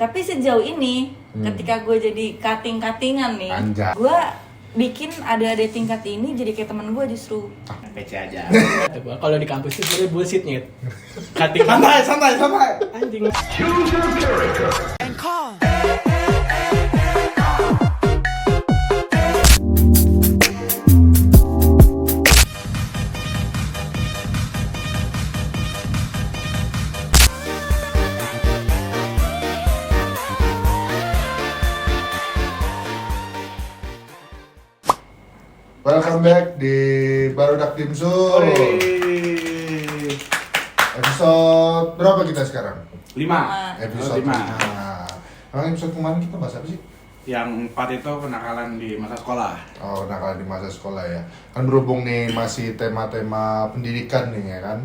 Tapi sejauh ini ketika gue jadi cutting-cuttingan nih, Anjay. gue bikin ada tingkat ini jadi kayak temen gue justru. PC aja. Kata gua kalau di kampus itu sebenarnya bullshit nyet. Cutting santai. anjing. Welcome back di Barudak Timsul. Episode berapa kita sekarang? 5. Episode 5. Emang episode kemarin kita bahas apa sih? Yang 4 itu kenakalan di masa sekolah. Oh, nakal di masa sekolah ya. Kan berhubung nih masih tema-tema pendidikan nih ya kan.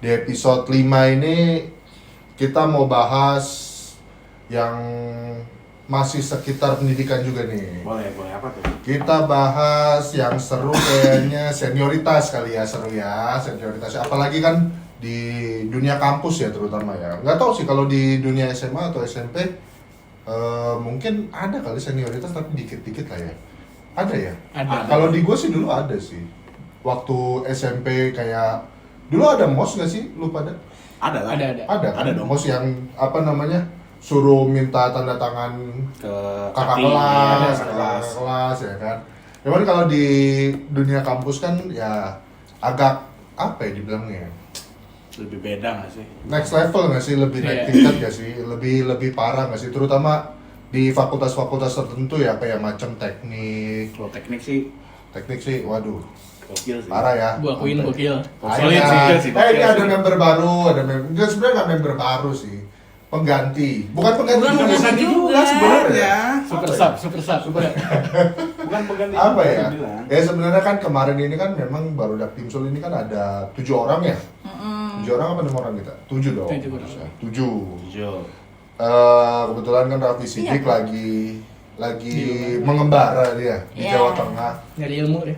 Di episode 5 ini kita mau bahas yang masih sekitar pendidikan juga nih. Boleh apa tuh? Kita bahas yang seru kayaknya senioritas kali ya, seru ya senioritas. Apalagi kan di dunia kampus ya terutama ya. Nggak tahu sih kalau di dunia SMA atau SMP mungkin ada kali senioritas tapi dikit-dikit lah ya. Ada ya? Ada. Kalau di gue sih dulu ada sih. Waktu SMP kayak dulu ada MOS nggak sih? Lu pada? Ada lah. Ada. Ada kan? Ada dong. MOS yang apa namanya? Suruh minta tanda tangan Ke kakak cutting, kelas, kakak kelas. ya kan. Cuman kalau di dunia kampus kan ya agak apa ya dibilangnya ya? Lebih beda nggak sih? Next level nggak sih, lebih naik Iya. tingkat nggak sih, lebih parah nggak sih, terutama di fakultas-fakultas tertentu ya kayak macam teknik, Kalau teknik sih, waduh gokil sih. parah ya. Gua akuin gokil. Solid sih, Ini ada sih. member baru, nggak sebenarnya nggak member baru sih, pengganti, bukan pengganti Bukan juga pengganti sih. juga sebenarnya. Super sub. Bukan pengganti. Apa juga, ya? saya bilang. Ya sebenarnya kan kemarin ini kan memang Barudak Timsul ini kan ada 7 orang ya. 7 orang apa 6 orang kita? 7 dong. 7 orang. 7. Hijau. Kebetulan kan Raffi Sidik Iya. lagi mengembara dia di Iya. Jawa Tengah. Nyari ilmu ya.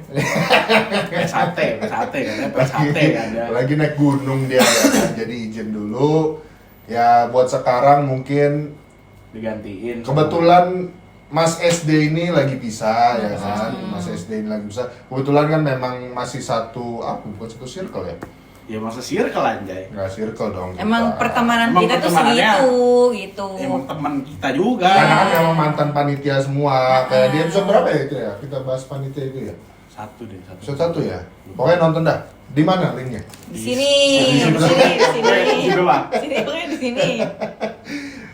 Sate katanya sate kan ya. Lagi naik gunung dia ya kan. Jadi izin dulu. Ya buat sekarang mungkin Digantiin. kebetulan Mas SD ini lagi pisah ya kan. Mas SD ini lagi pisah. Kebetulan kan memang masih bukan satu circle ya. Ya masa circle anjay. Enggak circle dong. Emang kita. pertemanan Emang kita tuh pertemanannya- segitu gitu. Emang teman kita juga. Karena kan memang mantan panitia semua. Kayak di episode berapa ya itu ya? Kita bahas panitia itu ya. Satu. Episode 1 ya. Pokoknya nonton dah. Di mana linknya? Di sini. Sebelah. Pokoknya di sini.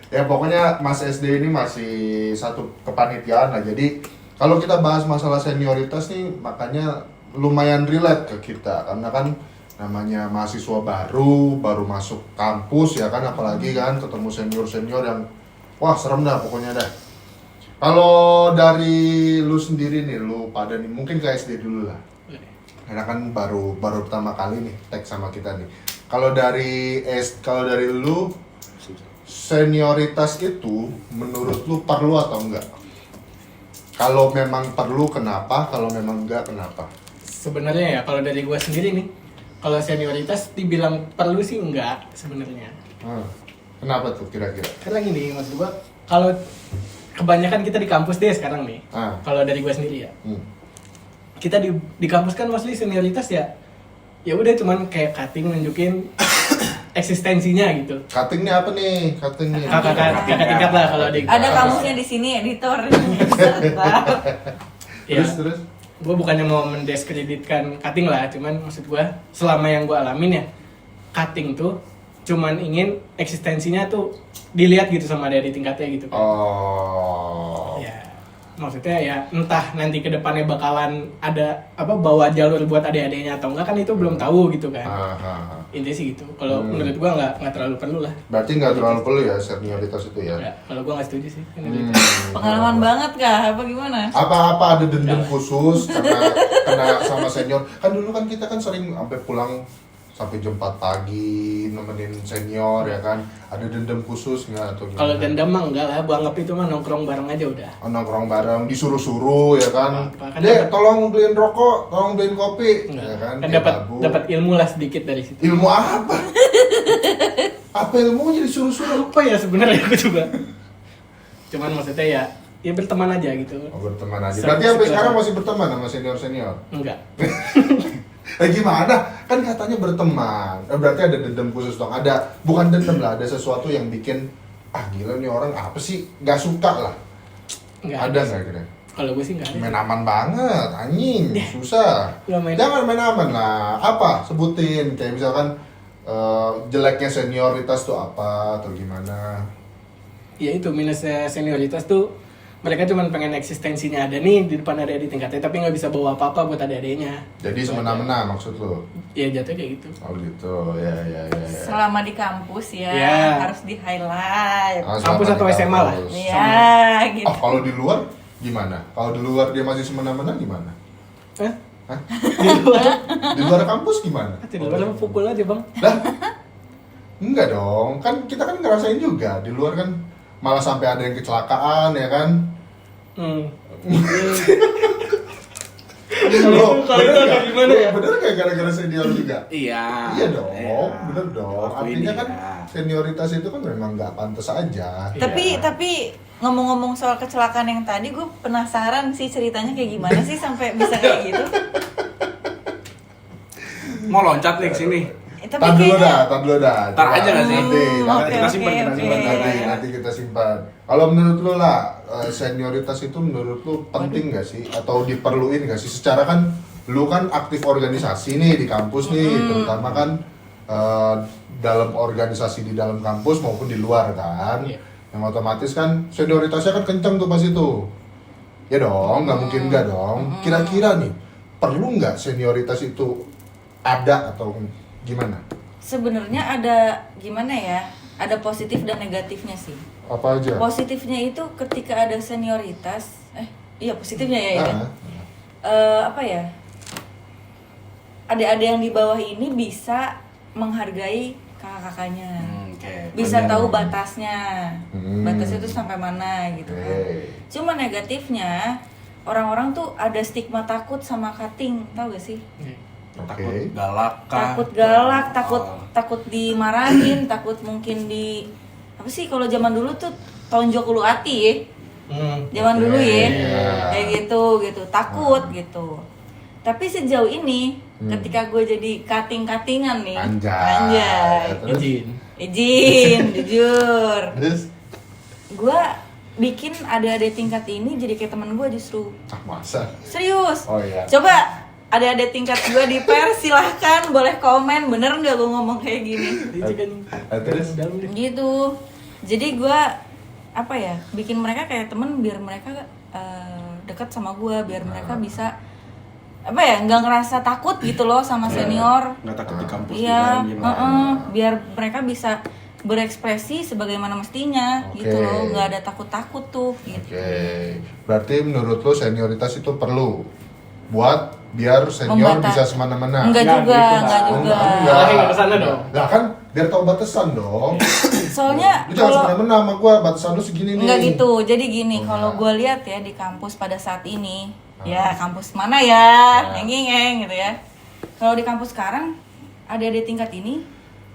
Ya pokoknya Mas SD ini masih satu kepanitiaan lah. Jadi kalau kita bahas masalah senioritas nih makanya lumayan relate ke kita karena kan namanya mahasiswa baru masuk kampus ya kan, apalagi kan ketemu senior yang wah serem dah pokoknya dah. Kalau dari lu sendiri nih, lu pada nih mungkin ke SD dulu lah. Karena kan baru pertama kali nih tag sama kita nih. Kalau dari lu senioritas itu menurut lu perlu atau enggak? Kalau memang perlu kenapa? Kalau memang enggak kenapa? Sebenarnya ya kalau dari gua sendiri nih, kalau senioritas dibilang perlu sih enggak sebenarnya. Kenapa tuh kira-kira? Karena gini maksud gua, kalau kebanyakan kita di kampus deh sekarang nih. Kalau dari gua sendiri ya. Kita di kampus kan mostly senioritas ya udah cuman kayak cutting nunjukin eksistensinya gitu. Cuttingnya apa nih? Cuttingnya. Kakak tingkat lah kalau di Ada kamusnya di sini editor. ya, Terus? gue bukannya mau mendiskreditkan cutting lah, cuman maksud gue selama yang gue alamin ya cutting tuh cuman ingin eksistensinya tuh dilihat gitu sama adik tingkatnya gitu kan. Oh. Ya, maksudnya ya entah nanti ke depannya bakalan ada bawa jalur buat adik-adiknya atau enggak kan itu belum tahu gitu kan. Intinya sih gitu. Kalau menurut gua nggak terlalu perlu lah. Berarti nggak terlalu perlu ya senioritas itu ya? Ya, kalau gua nggak setuju sih. Pengalaman banget kah? Apa gimana? Apa ada dendam khusus karena kena sama senior? Kan dulu kan kita kan sering sampai pulang sampai jam 4 pagi nemenin senior ya kan. Ada dendam khusus nggak atau gimana? Kalau dendam mah enggak lah, gua anggap itu mah nongkrong bareng aja udah. Nongkrong bareng, disuruh-suruh ya kan. Apa, kan Dek, tolong beliin rokok, tolong beliin kopi. Enggak. Ya kan? Kan Kayak dapat babu. ilmu lah sedikit dari situ. Ilmu apa? Apa ilmunya disuruh-suruh? Apa ya sebenarnya aku juga. Cuman maksudnya ya berteman aja gitu. Oh, berteman aja. Berarti sampai sekarang masih berteman sama senior-senior? Enggak. Gimana? Kan katanya berteman. Berarti ada dendam khusus dong. Ada, bukan dendam lah, ada sesuatu yang bikin gila nih orang apa sih? Gak suka lah. Enggak Ada nggak kira? Kalau gue sih enggak ada. Main aman banget, anjing, susah. Jangan main aman lah. Apa? Sebutin. Kayak misalkan jeleknya senioritas tuh apa atau gimana? Ya itu minusnya senioritas tuh mereka cuma pengen eksistensinya ada nih di depan adik-adik tingkatnya tapi nggak bisa bawa apa-apa buat adik-adiknya. Jadi semena-mena maksud lo? Ya jatuhnya kayak gitu. Oh gitu, ya. Selama di kampus ya, Ya. harus di highlight. Kampus atau SMA lah. Iya, gitu. Kalau di luar gimana? Kalau di luar dia masih semena-mena gimana? Hah? Hah? Di luar? Di luar kampus gimana? Di luar lu pukul aja bang. Lah? Enggak dong, kan kita kan ngerasain juga. Di luar kan malah sampai ada yang kecelakaan ya kan? Kalau itu agak gimana ya? Bener nggak gara-gara senior juga? Iya. Iya dong, bener dong. Akuin Artinya iya. kan senioritas itu kan memang nggak pantas aja. Tapi ngomong-ngomong soal kecelakaan yang tadi, gue penasaran sih ceritanya kayak gimana sih sampai bisa kayak gitu. Mau loncat nih ke sini. Tapi Tar dulu kayaknya dah. Ntar aja nggak sih? Nanti Kita simpan, kita simpan. nanti kita simpan. Kalau menurut lo lah, senioritas itu menurut lo penting nggak sih? Atau diperluin nggak sih? Secara kan, lo kan aktif organisasi nih di kampus nih, terutama kan dalam organisasi di dalam kampus maupun di luar kan. Iya. Yang otomatis kan senioritasnya kan kenceng tuh pas itu. Ya dong, nggak mungkin nggak dong. Kira-kira nih, perlu nggak senioritas itu ada atau gimana? sebenarnya ada gimana ya? Ada positif dan negatifnya sih. Apa aja? Positifnya itu ketika ada senioritas, iya positifnya ya, ya kan? Apa ya? Adik-adik yang di bawah ini bisa menghargai kakak-kakaknya. Bisa tahu batasnya. Batasnya itu sampai mana gitu kan. Cuma negatifnya orang-orang tuh ada stigma takut sama cutting, tahu gak sih? Takut galak kah? Takut dimarahin, takut mungkin di apa sih kalau zaman dulu tuh tonjok ulu hati ya. Zaman dulu ya. Kayak gitu, takut gitu. Tapi sejauh ini ketika gue jadi cutting-cuttingan nih. Anjay. Izin, jujur. Terus? Gue bikin adik-adik tingkat ini jadi kayak temen gue justru. Masa? Serius. Oh iya. Coba adik-adik tingkat gue di pers silahkan boleh komen bener nggak gue ngomong kayak gini. Terus? Gitu. Jadi gue apa ya bikin mereka kayak temen biar mereka dekat sama gue biar mereka bisa apa ya nggak ngerasa takut gitu loh sama senior. Nggak takut di kampus. Iya. Biar mereka bisa berekspresi sebagaimana mestinya gitu loh nggak ada takut tuh gitu. Berarti menurut lo senioritas itu perlu buat biar senior bisa semena-mena. Enggak juga. Nggak kesana dong. Lah kan biar tahu batasan dong. Soalnya Lu jangan semena-mena sama gua, batasan lu segini nih. enggak gitu. Jadi gini, kalau gue lihat ya di kampus pada saat ini, ya kampus mana ya, ngeng gitu ya. Kalau di kampus sekarang ada tingkat ini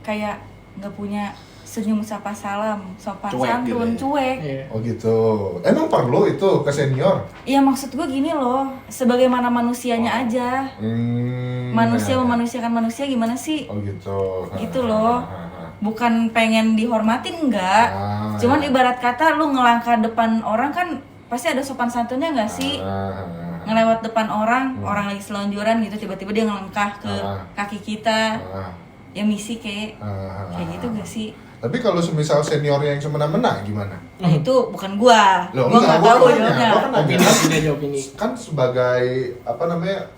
kayak nggak punya senyum sapa salam, sopan santun, cuek. Oh gitu. Emang perlu itu ke senior? Iya maksud gue gini loh, sebagaimana manusianya aja. Manusia memanusiakan manusia gimana sih? Oh gitu. Gitu loh. Bukan pengen dihormatin enggak. Cuman ibarat kata lu ngelangkah depan orang kan pasti ada sopan santunnya enggak sih? Ngelewat depan orang lagi selonjoran gitu tiba-tiba dia ngelangkah ke kaki kita. Ya misi kayak gitu gak sih? Tapi kalau semisal seniornya yang semena-mena gimana? Nah itu bukan gua. Loh, Gua enggak, nggak tahu gua jawabnya. opini. Kan sebagai apa namanya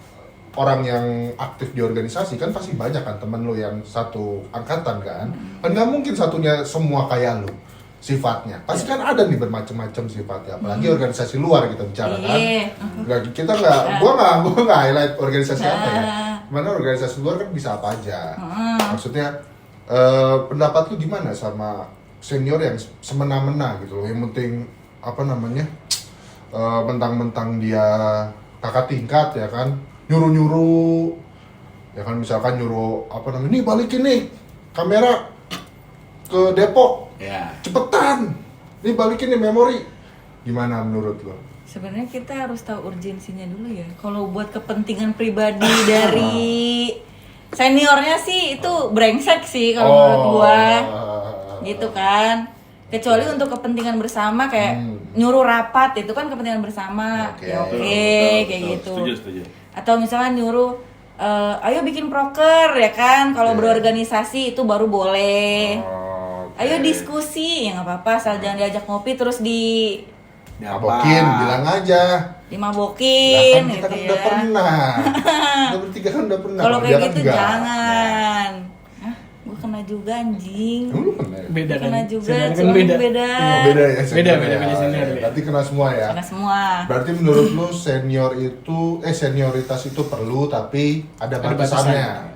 orang yang aktif di organisasi kan pasti banyak kan temen lo yang satu angkatan kan. Kan nggak mungkin satunya semua kayak lo sifatnya. Pasti kan ada nih bermacam-macam sifatnya. Apalagi organisasi luar kita bicara kan. Kita nggak, gua nggak highlight organisasi apa ya. Mana organisasi luar kan bisa apa aja. Maksudnya pendapat lu gimana sama senior yang semena-mena gitu loh, yang penting apa namanya mentang-mentang dia kakak tingkat ya kan, nyuruh-nyuruh ya kan, misalkan nyuruh apa namanya, nih balikin nih kamera, ke Depok. Ya. Cepetan. Nih balikin nih memori. Gimana menurut lo? Sebenarnya kita harus tahu urgensinya dulu ya. Kalau buat kepentingan pribadi dari seniornya sih itu brengsek sih kalau menurut gua. Gitu kan. Kecuali untuk kepentingan bersama kayak nyuruh rapat itu kan kepentingan bersama. Oke. Ya oke, Betul, kayak betul. gitu. Setuju. Atau misalkan nyuruh ayo bikin proker ya kan. Kalau Oke. berorganisasi itu baru boleh. Oke. Ayo diskusi, ya nggak apa-apa, asal jangan diajak ngopi terus Abokin, bilang aja. dimabokin Lah, kan kita gitu kan ya. udah pernah. Kita bertiga kan udah pernah. Kalau dia kayak kan gitu enggak. jangan. Hah, gue kena juga anjing. Emang lu pernah ya? Beda kan? Kena juga, Senior cuma beda. Oh, beda ya. senior Beda, ya. beda senior ya. Berarti kena semua ya. Kena semua. Berarti menurut lu senioritas itu perlu tapi ada Ada batasannya. batasan.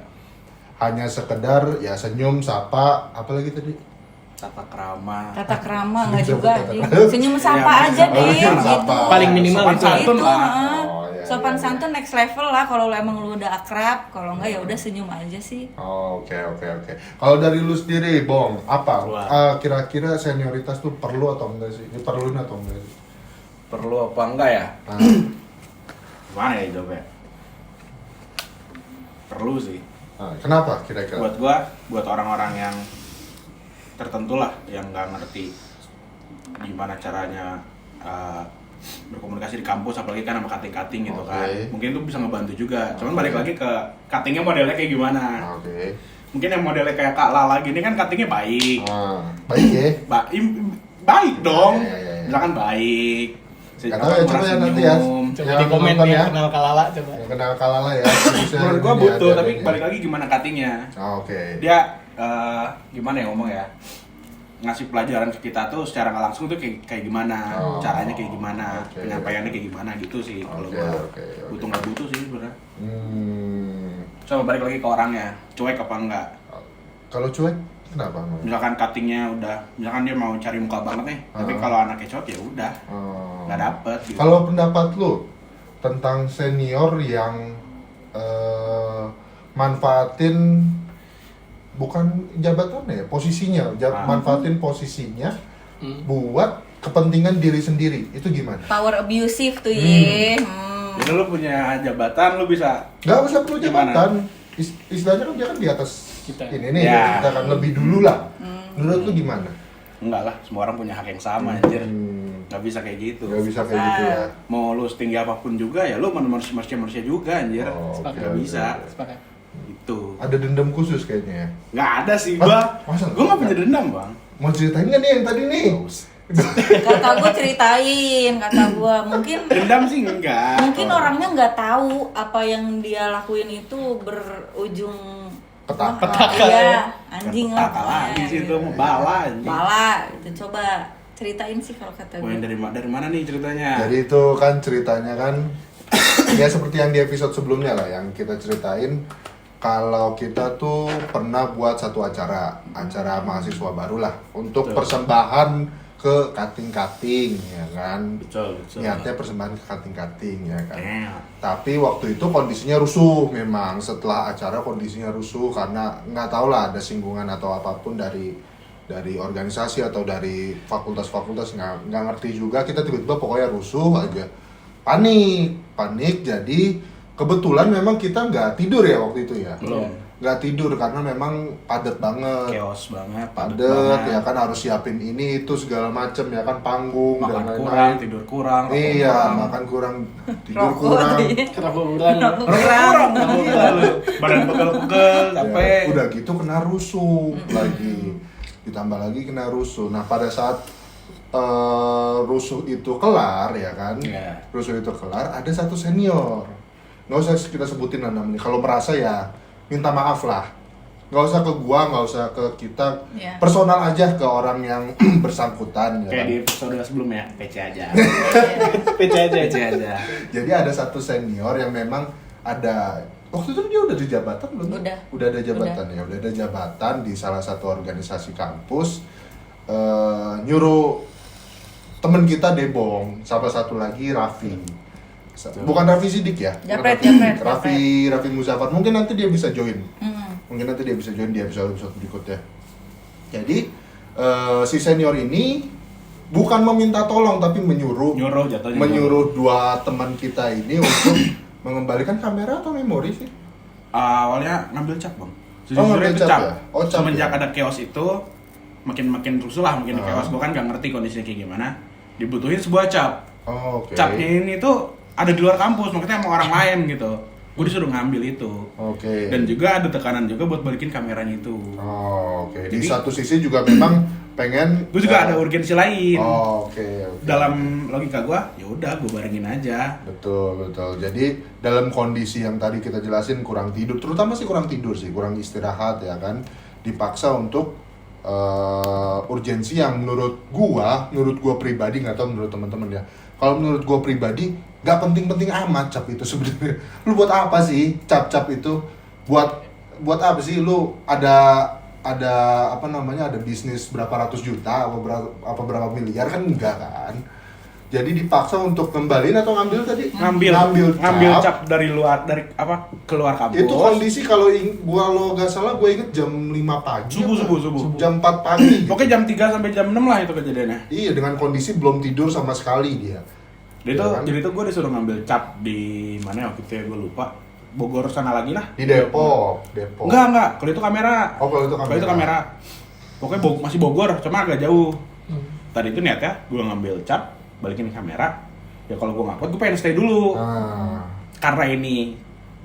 Hanya sekedar ya senyum, sapa, apalagi tadi? Tata krama. Tata krama nggak Senyum juga tata anjing. krama. Senyum sapa Iya, aja oh, deh senyum gitu. sapa. Paling minimal Sopan itu. santun Itu, lah. Oh, iya, sopan iya, santun next level lah kalau emang lu udah akrab, kalau enggak ya udah senyum aja sih. Oh, oke. Kalau dari lu sendiri, Bong, apa Wah. kira-kira senioritas tuh perlu atau enggak sih? Diperluin atau enggak sih? Perlu apa enggak ya? Nah, Gimana ya jawabnya? Perlu sih. kenapa kira-kira? Buat gua, buat orang-orang yang tertentu lah yang nggak ngerti gimana caranya berkomunikasi di kampus, apalagi kan sama cutting-cutting gitu kan. Oke. Mungkin itu bisa ngebantu juga. Cuman Oke. balik lagi ke cuttingnya modelnya kayak gimana. Oke. Mungkin yang modelnya kayak Kak Lala gini kan cuttingnya baik. Baik ya. Baik dong. Iya. Misalkan baik. Nggak tahu ya, coba ya nanti ya. Coba Yang di komen nonton ya, ya. kenal Kalala coba. Yang kenal kalala ya. Khususnya Menurut gua ini butuh, ada tapi adanya. balik lagi gimana cuttingnya. Oke. Dia gimana ya ngomong ya, ngasih pelajaran ke kita tuh secara nggak langsung tuh kayak gimana, Oh. caranya kayak gimana, Oke. penyampaiannya kayak gimana gitu sih. Kalau Oke, gua oke. butuh nggak butuh sih sebenarnya. Coba Coba balik lagi ke orangnya, cuek apa enggak. kalau cuek kenapa? Misalkan cuttingnya udah, misalkan dia mau cari muka banget nih, tapi Ah. kalau anaknya cowok ya udah nggak dapet. Gitu. Kalau pendapat lu tentang senior yang manfaatin bukan jabatannya ya, posisinya, manfaatin posisinya buat kepentingan diri sendiri, itu gimana? Power abusive tuh ye. Jadi lu punya jabatan, lu bisa Gak usah perlu Gimana? jabatan, istilahnya kan dia kan di atas Kita. ini nih, Ya. kita kan lebih dulu lah. Menurut lu gimana? enggak lah, semua orang punya hak yang sama anjir. Hmm, Nggak bisa kayak gitu. gak bisa kayak gitu ya. Mau lu setinggi apapun juga ya lu manusia juga anjir. Oh, oke, Nggak oke, bisa. oke. Sepakat. Itu. Ada dendam khusus kayaknya ya. Nggak ada sih Hah? gua. Masa Gua nggak nggak? punya dendam, Bang. Mau ceritain nggak nih yang tadi nih? Kata gue ceritain, kata gue mungkin Dendam sih enggak. mungkin orangnya nggak tahu apa yang dia lakuin itu berujung Petaka. Iya, anjing lah. Petaka lagi pokoknya, sih itu gitu. mau bala anjing. Bala, itu coba ceritain sih kalau kata Oh, yang gue. dari mana nih ceritanya? Jadi itu kan ceritanya kan ya seperti yang di episode sebelumnya lah yang kita ceritain kalau kita tuh pernah buat satu acara mahasiswa baru lah untuk Betul. persembahan ke cutting-cutting ya kan. Betul. Niatnya persembahan ke cutting-cutting ya kan. Damn. Tapi waktu itu kondisinya rusuh memang, setelah acara kondisinya rusuh karena nggak tahu lah ada singgungan atau apapun dari organisasi atau dari fakultas nggak ngerti juga, kita tiba-tiba pokoknya rusuh aja, panik jadi kebetulan memang kita nggak tidur ya waktu itu ya, Belum. nggak tidur karena memang padat banget, Chaos banget, padat ya kan, harus siapin ini itu segala macem ya kan, panggung Makan dan kurang, lain-lain. tidur kurang, rokok Iya, kurang. makan kurang, tidur Rokok kurang. dia. Kenapa kurang? Kurang, gila lu. Badan pegel-pegel, Ya, capek. udah gitu kena rusuh lagi, ditambah lagi kena rusuh. Nah pada saat rusuh itu kelar ya kan, Iya. rusuh itu kelar, ada satu senior, nggak usah kita sebutin namanya. Kalau merasa ya minta maaf lah, nggak usah ke gua, nggak usah ke kita, Iya. personal aja ke orang yang bersangkutan ya Kayak kan? di episode sebelumnya, PC aja. PC aja. PC aja. Jadi ada satu senior yang memang ada, waktu itu dia udah di jabatan belum? Udah. Ada jabatan ya, udah ada jabatan di salah satu organisasi kampus. Nyuruh temen kita Debong, sama satu lagi Raffi. Bukan Raffi Sidik ya? Bukan Japret. Raffi Muzaffar. Mungkin nanti dia bisa join. Hmm. Mungkin nanti dia bisa join di episode berikutnya. Jadi si senior ini bukan meminta tolong tapi menyuruh jatuhnya menyuruh dua teman kita ini untuk mengembalikan kamera atau memori sih? Awalnya ngambil cap bang. Ngambil itu cap cap. ya? Oh, cap Semenjak ya? ada chaos itu makin rusuh lah, makin chaos. Gue kan gak ngerti kondisinya kayak gimana. Dibutuhin sebuah cap. Oh, oke. Capnya ini tuh ada di luar kampus, maksudnya sama orang lain gitu. Gue disuruh ngambil itu. Oke. Dan juga ada tekanan juga buat balikin kameranya itu. Oh, oke. Di Jadi- satu sisi juga memang pengen Gue juga ada urgensi lain. Oh, oke. Dalam logika gue, ya udah gue barengin aja. Betul. Jadi dalam kondisi yang tadi kita jelasin kurang tidur, terutama sih kurang tidur sih, kurang istirahat ya kan, dipaksa untuk urgensi yang menurut gua pribadi, nggak tahu menurut teman-teman ya. Kalau menurut gua pribadi nggak penting-penting amat cap itu sebenarnya. Lu buat apa sih cap-cap itu? Buat apa sih lu ada apa namanya, ada bisnis berapa ratus juta apa berapa miliar kan enggak kan? Jadi dipaksa untuk kembaliin atau ngambil tadi? Ngambil cap dari keluar kampus. Itu kondisi kalau lo nggak salah gue inget jam 5 pagi. Subuh. Jam 4 pagi. Gitu. Pokoknya jam 3 sampai jam 6 lah itu kejadiannya. Iya, dengan kondisi belum tidur sama sekali dia. Jadi tuh gue disuruh ngambil cap di mana ya waktu itu ya, gue lupa. Bogor sana lagi lah. Di Depok. Enggak. Kalau itu kamera. Oh, kalau itu kamera. Pokoknya masih Bogor, cuma agak jauh. Tadi itu niatnya gue ngambil cap, balikin kamera. Ya kalau gue nggak kuat, gue pengen stay dulu. Karena ini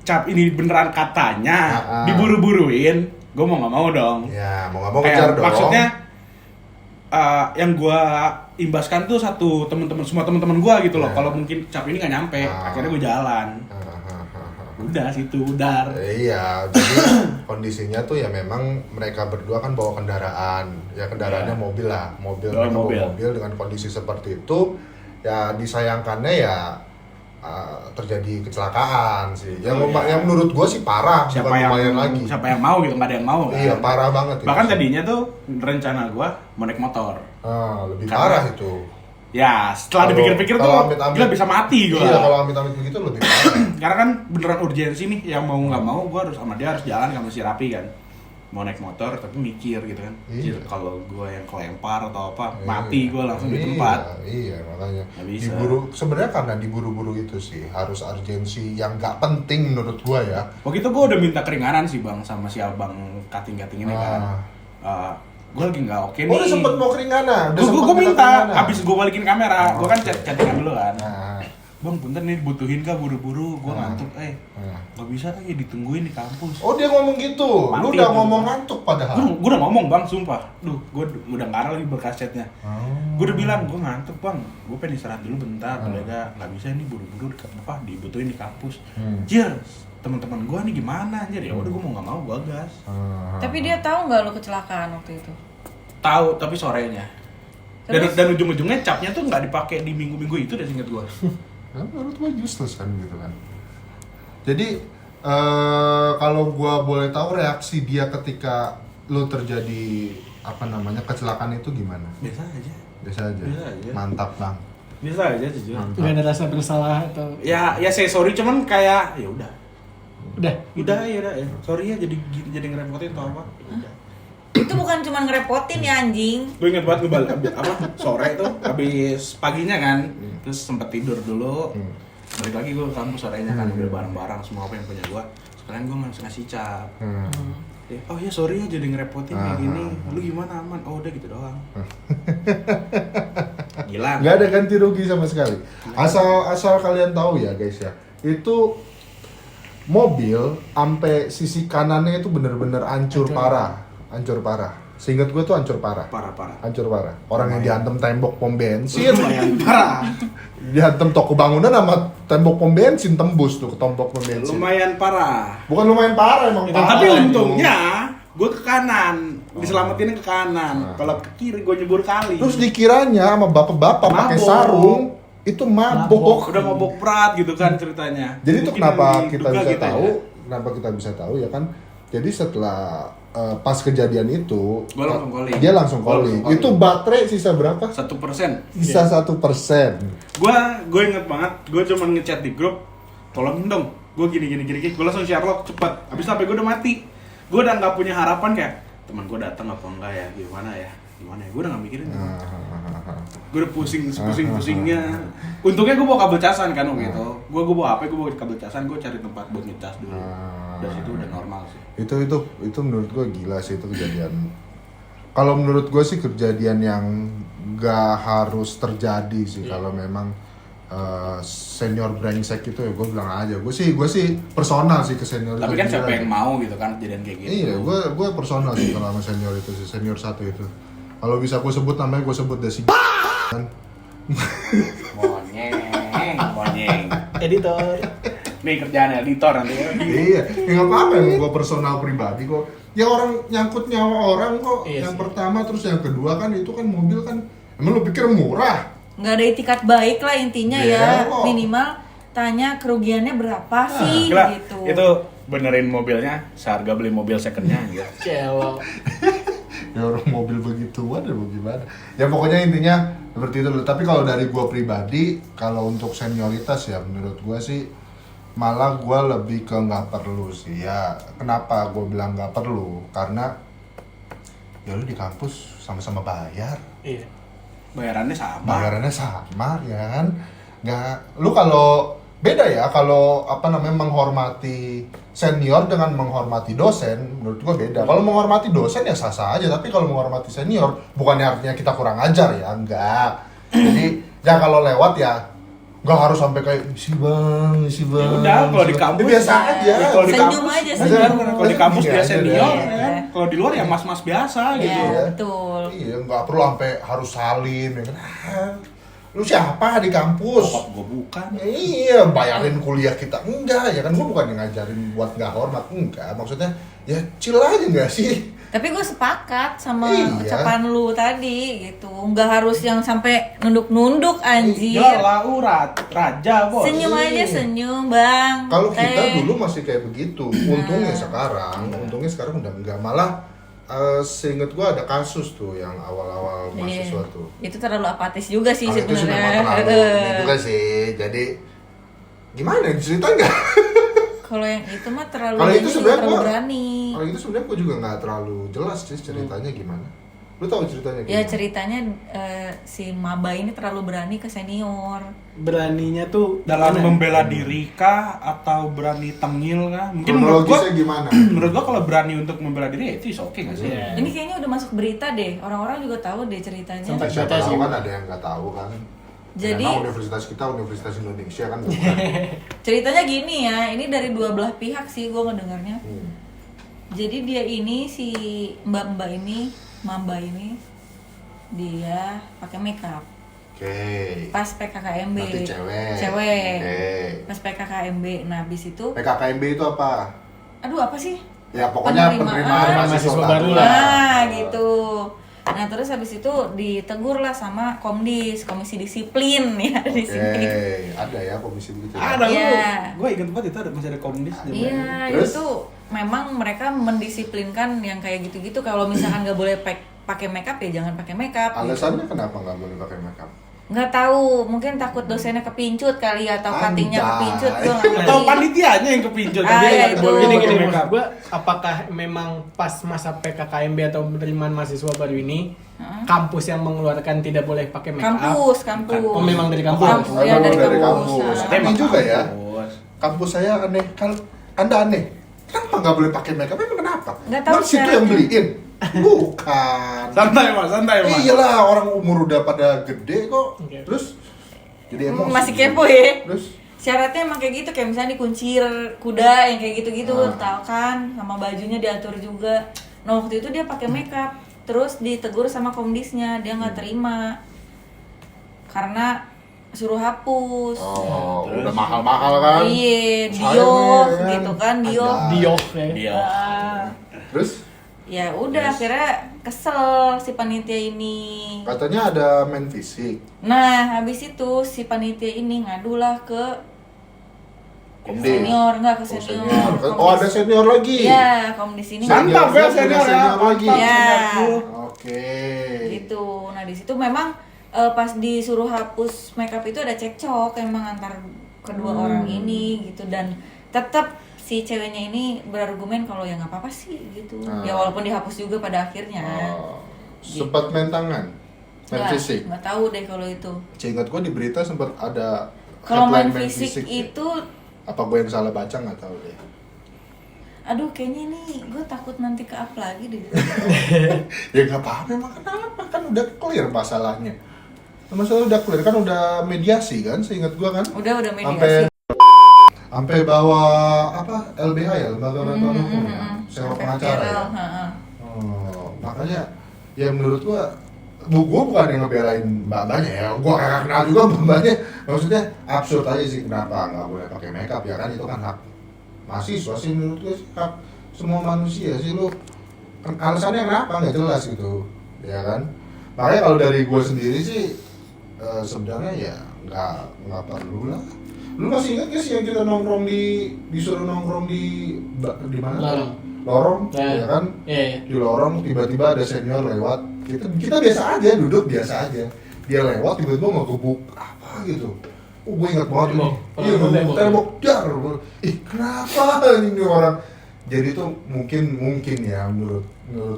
cap ini beneran katanya diburu-buruin, gue mau nggak mau dong. Ya, mau nggak mau ngejar dong. Maksudnya yang gue imbaskan tuh semua teman-teman gue gitu loh. Kalau mungkin cap ini nggak nyampe, akhirnya gue jalan. Udah situ, udar. Iya, jadi kondisinya tuh ya memang mereka berdua kan bawa kendaraan. Ya kendaraannya mobil lah, mobil dengan kondisi seperti itu. Ya disayangkannya ya terjadi kecelakaan sih. Yang menurut gua sih parah, Siapa yang mau gitu, nggak ada yang mau kan? Iya, parah banget. Bahkan tadinya tuh rencana gua mau naik motor. Lebih Karena- parah itu. Ya, setelah dipikir-pikir tuh, gila bisa mati gua. Iya, kalau amit-amit begitu lebih parah. Karena kan beneran urgensi nih, yang mau nggak mau gua harus sama dia harus jalan sama si Rapi kan. Mau naik motor tapi mikir gitu kan. Iya. Kalau gua yang kelempar atau apa, mati gua langsung di tempat. Iya, makanya. Nggak bisa. Sebenarnya karena diburu-buru itu sih, harus urgensi yang nggak penting menurut gua ya. Waktu itu gua udah minta keringanan sih bang sama si abang kating-kating ini kan. Gue lagi nggak oke nih. Udah sempet mau keringanan. Gue minta, abis gue balikin kamera, gue kan chattingan dulu kan. Bang, bentar nih butuhin kah buru-buru, gue ngantuk, nggak bisa lagi ditungguin di kampus. Oh, dia ngomong gitu. Mati Lu udah tuh. ngomong ngantuk padahal. Gue udah ngomong bang, sumpah. Duh, gue udah nggak ada lagi berkas chatnya. Gue udah bilang, gue ngantuk bang, gue pengen istirahat dulu bentar, boleh nggak bisa ini buru-buru dibutuhin di kampus. Jir, teman-teman gue nih gimana anjir, ya udah gue mau nggak mau gue gas. Tapi dia tahu nggak lo kecelakaan waktu itu? Tahu, tapi sorenya. Dan ujung-ujungnya capnya tuh nggak dipakai di minggu-minggu itu deh, seinget gue. Nah, menurut gua useless kan gitu kan. Jadi kalau gua boleh tahu reaksi dia ketika lu terjadi kecelakaan itu gimana? Biasa aja. Biasa aja. Biasa aja. Mantap bang. Biasa aja jujur. Nggak ada rasa bersalah atau Ya saya sorry cuman kayak ya udah. udah Ya. Sorry ya jadi ngerepotin atau apa. Udah. Itu bukan cuma ngerepotin ya anjing. Gue inget banget sore tuh habis paginya kan, terus sempet tidur dulu, balik lagi gue ke kampus sorenya kan, udah barang-barang semua apa yang punya gue, sekalian gue ngasih cap. Oh ya sorry ya jadi ngerepotin kayak gini, lu gimana aman? Oh udah gitu doang. Gila. Nggak ada ganti rugi sama sekali. Asal kalian tahu ya guys ya, itu mobil sampai sisi kanannya itu bener-bener hancur parah. Seingat gue tuh hancur parah. Hancur parah. Orang yang dihantam tembok pom bensin. Lumayan parah. Dihantam toko bangunan sama tembok pom bensin, tembus tuh ke tembok pom bensin. Lumayan parah. Bukan lumayan parah, emang parah. Tapi untungnya gue ke kanan, diselamatinnya ke kanan. Kalau ke kiri gue nyebur kali. Terus dikiranya sama bapak-bapak pakai Mabok. sarung itu mabok. Udah mabok berat gitu kan ceritanya. Jadi itu Mungkin kenapa kita diduga bisa gitu tahu? ya. Kenapa kita bisa tahu ya kan? Jadi setelah pas kejadian itu, Gua langsung calling. dia langsung calling. Itu baterai sisa berapa? 1%. Sisa 1%. Gue inget banget, gue cuma ngechat di grup, tolongin dong, gue gini, gue langsung share log cepet. Abis sampai gue udah mati, gue udah nggak punya harapan kayak teman gue datang apa enggak ya, gimana ya. gimana ya, gue udah gak mikirin. Gue udah pusingnya. Untungnya gue bawa kabel casan kan waktu itu. Gue bawa HP, gue bawa kabel casan, gue cari tempat buat ngecas dulu. Dari situ udah normal sih. Itu menurut gue gila sih itu kejadian. Kalau menurut gue sih kejadian yang gak harus terjadi sih kalau memang senior brengsek itu ya gue bilang aja. Gue sih personal sih ke senior. Tapi kan siapa yang mau gitu kan kejadian kayak gitu. Iya, gue personal sih kalau sama senior itu sih, senior satu itu. Kalau bisa gue sebut namanya, gue sebut deh si kan. Monyeng. Editor. Nih kerjaan editor nanti. Iya, ya nggak apa-apa emang gue personal pribadi kok. Ya orang nyangkut nyawa orang kok. Iya Yang sih. pertama terus yang kedua kan itu kan mobil kan. Emang lu pikir murah? Nggak ada itikat baik lah intinya Iya, ya. kok. Minimal tanya kerugiannya berapa sih Gila, gitu. itu benerin mobilnya seharga beli mobil secondnya gitu. Celo. Ya orang mobil begituan ya mau gimana? Ya pokoknya intinya seperti itu. Tapi kalau dari gue pribadi, kalau untuk senioritas ya menurut gue sih malah gue lebih ke nggak perlu sih ya. Kenapa gue bilang nggak perlu? Karena ya lu di kampus sama-sama bayar. Iya. Bayarannya sama. Bayarannya sama ya kan. Nggak, lu kalau beda ya kalau apa namanya menghormati senior dengan menghormati dosen, menurut gua beda. Kalau menghormati dosen ya sah-sah aja, tapi kalau menghormati senior bukannya artinya kita kurang ajar ya, enggak. Jadi ya kalau lewat ya nggak harus sampai kayak isi bang. Ya udah, kalau di kampus biasa aja. Ya, kalau di Senyum kampus aja, bener, senyum. kalau di kampus Iya, dia iya, senior, iya. kan? Kalau di luar ya mas-mas biasa gitu. Iya, betul. Iya, nggak perlu sampai harus salim ya kan. Lu siapa di kampus? Bokap gue bukan. Ya iya, bayarin kuliah kita enggak ya kan, gua bukan yang ngajarin buat nggak hormat enggak, maksudnya ya chill aja nggak sih? Tapi gue sepakat sama Iya. ucapan lu tadi gitu. Nggak harus yang sampai nunduk-nunduk anjir. Ya lah, raja bos. Senyum Iya. aja senyum bang. Kalau kita Teh. dulu masih kayak begitu, untungnya sekarang udah enggak, malah seinget gua ada kasus tuh yang awal-awal mahasiswa Iya. tuh. Itu terlalu apatis juga sih Kalau itu sih memang sebenarnya. terlalu ini juga sih, jadi gimana cerita nggak? Kalau yang itu mah terlalu Kalau itu ini, sebenarnya terlalu gua- berani. Kalau itu sebenarnya gua juga nggak terlalu jelas sih ceritanya gimana. Lu tahu ceritanya Ya gimana? ceritanya si maba ini terlalu berani ke senior. Beraninya tuh Dalam gimana? membela diri kah atau berani tengil kah? Mungkin menurut Kronologisnya gua, gimana? menurut gua kalau berani untuk membela diri ya itu oke nggak sih? Iya. Ini kayaknya udah masuk berita deh. Orang-orang juga tahu deh ceritanya. Sempat Siapa baca tahu sih. kan ada yang nggak tahu kan. Jadi- Karena universitas kita Universitas Indonesia kan bukan. Ceritanya gini ya, ini dari dua belah pihak sih gue ngedengarnya. Jadi dia ini si mbak-mbak ini, mamba ini, dia pakai makeup Oke. pas PKKMB. Berarti cewek. Cewek. Oke. Pas PKKMB. Nah, habis itu PKKMB itu apa? aduh apa sih? Ya pokoknya penerimaan mahasiswa baru lah. Nah, gitu. Nah, terus habis itu ditegur lah sama Komdis, Komisi Disiplin ya di Oke, sini. ada ya komisi begitu ya. Ada Iya. lu. Gue inget banget itu ada masih ada komunis. Iya, Terus? itu memang mereka mendisiplinkan yang kayak gitu-gitu. Kalau misalkan nggak boleh pakai makeup ya jangan pakai makeup. Alasannya kenapa nggak boleh pakai makeup? Nggak tahu, mungkin takut dosennya kepincut kali atau cuttingnya Anjay. kepincut, gue nggak ngerti. Atau panitianya yang kepincut. Ah, Dia iya, nggak itu. boleh Gini pakai gini makeup. maksud gua, apakah memang pas masa PKKMB atau penerimaan mahasiswa baru ini kampus yang mengeluarkan tidak boleh pakai make up? Kampus. Oh, memang dari kampus. Kampus, ya, Memang dari kampus. Tapi Emang juga ya. kampus. Kampus saya aneh. Kalau Anda aneh, kenapa nggak boleh pakai makeup? Emang kenapa? Nggak tahu Emang situ syaratnya. yang beliin? Bukan. Santai mas, santai mas. Iyalah, orang umur udah pada gede kok. Oke. Terus jadi emosi. Masih kepo ya. Terus Syaratnya emang kayak gitu, kayak misalnya dikuncir kuda yang kayak gitu-gitu, Ah. tahu kan, sama bajunya diatur juga. Nah waktu itu dia pakai makeup, terus ditegur sama komdisnya, dia nggak terima karena suruh hapus. oh, Terus? udah mahal-mahal kan? Iya, Sayang Diof ya, kan? gitu kan, Diof. Ada. Diof ya. Dia. Terus Ya udah Terus? akhirnya kesel si panitia ini. katanya ada main fisik. Nah habis itu si panitia ini ngadulah ke Komdis. senior, nggak ke Oh, senior. senior. Oh, ada senior lagi. Iya, komdis ini Mantap ya Punya senior ya. senior lagi. Mantap, Iya. seniorku. Oke. gitu. Nah di situ memang pas disuruh hapus makeup itu ada cekcok emang antar kedua orang ini gitu, dan tetap si ceweknya ini berargumen kalau ya nggak apa-apa sih gitu. Ah. Ya walaupun dihapus juga pada akhirnya. Oh. sempat main tangan, main fisik. Nggak tahu deh kalau itu. Seingat gue di berita sempat ada Kalau main headline fisik itu, apa gue yang salah baca nggak tahu deh. aduh kayaknya nih gue takut nanti ke up lagi deh. Ya nggak apa-apa, emang kenapa, kan udah clear masalahnya. Masalah udah clear kan, udah mediasi kan, seingat gue kan. Udah mediasi. Sampai bawa apa LBH ya, lembaga bantuan hukum ya, sewa pengacara ya. Oh, makanya ya menurut gua bukan yang ngebelain mbak-mbaknya ya, gua gak kenal juga mbak-mbaknya. Maksudnya absurd aja sih, kenapa nggak boleh pakai makeup ya kan, itu kan hak mahasiswa sih menurut gua sih, hak semua manusia sih. Lu alasannya kenapa nggak jelas gitu ya kan. Makanya kalau dari gua sendiri sih sebenarnya ya nggak perlu lah. Lu masih ingat gak sih yang kita nongkrong disuruh nongkrong di mana? Lorong, ya kan? Iya. Di lorong tiba-tiba ada senior lewat. Kita biasa aja, duduk biasa aja. Dia lewat tiba-tiba ngegebuk apa gitu. Oh, gue ingat banget ini. Iya, tembok dar. Kenapa ini orang? Jadi tuh mungkin ya menurut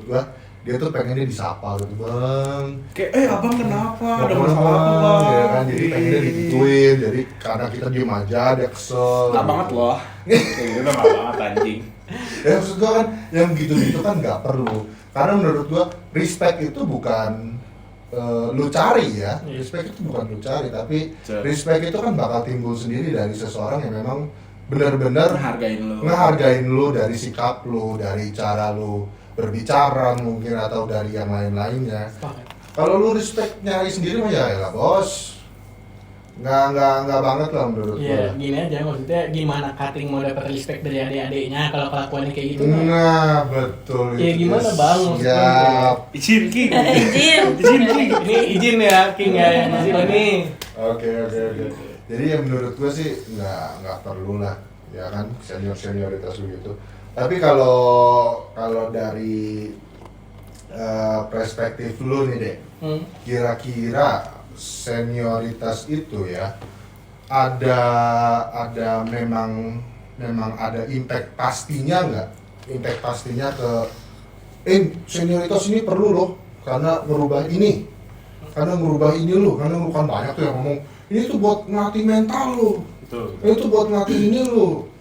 gua dia tuh pengennya disapa gitu, Bang. Kayak abang kenapa? Ada Bang, masalah apa bang? ya kan, jadi pengennya digituin, jadi karena kita diem aja, dia kesel. Nggak banget loh. Kayak gitu nggak banget anjing. Ya maksud gua kan, yang gitu-gitu kan nggak perlu. Karena menurut gua, respect itu bukan lu cari ya. Respect itu bukan lu cari, tapi respect itu kan bakal timbul sendiri dari seseorang yang memang benar-benar ngehargain lu dari sikap lu, dari cara lu berbicara mungkin, atau dari yang lain-lainnya. Kalau lu respect nyari sendiri mah ya lah bos, nggak banget lah menurut gue. Iya, gini aja maksudnya, gimana cutting mau dapat respect dari adik-adiknya kalau kelakuannya kayak gitu? Nah betul. Ya gimana bang? Siap. Izin King. Izin. Ini izin ya King ya yang masih ini. Oke. Jadi ya menurut gue sih nggak perlu lah, ya kan, senioritas begitu. Tapi kalau dari perspektif lu nih dek, kira-kira senioritas itu ya ada memang ada impact pastinya nggak? Impact pastinya ke senioritas ini perlu loh karena ngerubah ini loh, karena kan banyak tuh yang ngomong ini tuh buat ngelatih mental lo, ini tuh buat ngelatih ini lo.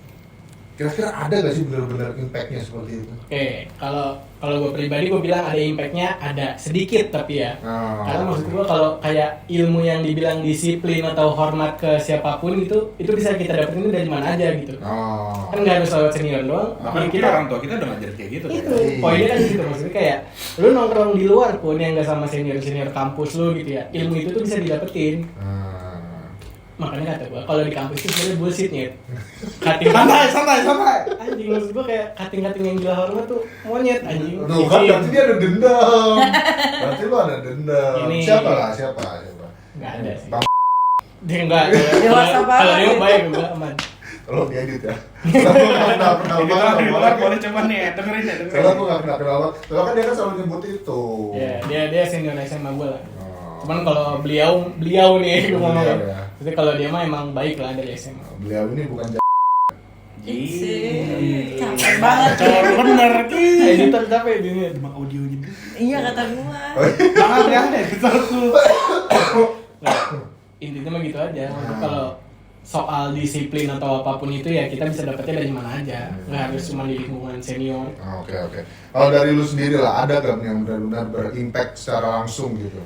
Kira-kira ada gak sih benar-benar impact-nya seperti itu? Oke, kalau gue pribadi gue bilang ada impact-nya, ada sedikit tapi ya. Karena maksud gue kalau kayak ilmu yang dibilang disiplin atau hormat ke siapapun itu bisa kita dapetin dari mana aja gitu. Kan nggak harus lewat senior doang. Bahkan kita orang tua kita udah ngajar kayak gitu. Itu poinnya kan gitu, maksudnya kayak lu nongkrong di luar pun yang nggak sama senior kampus lu gitu ya, ilmu itu tuh bisa didapetin. Makanya kata gue, kalau di kampus itu sebenarnya bullshit nih. Santai. Anjing, maksud gue kayak cutting yang gila hormat tuh monyet anjing. Tuh kan berarti dia ada dendam. Berarti lu ada dendam. Siapa? Nggak ada sih. Bang. Dia enggak. Dewasa banget. Kalau dia baik gue aman. Tolong diedit ya. Soalnya gue gak kenal Boleh coba nih, dengerin. Soalnya gue gak kenal. Soalnya kan dia kan selalu nyebut itu. Iya, dia senior SMA gue lah. Cuman kalau beliau nih gue ngomong ya. Jadi kalau dia mah emang baik lah dari SMA. Beliau ini bukan Capek banget. Bener. Editor capek dia. Emang audionya. Iya kata gua. Jangan deh, kesalku. Nah, intinya mah gitu aja. Maksudnya kalau soal disiplin atau apapun itu ya kita bisa dapetnya dari mana aja. Nggak harus cuma di lingkungan senior. Oke. Kalau dari lu sendiri lah, ada gak yang benar-benar berimpact secara langsung gitu?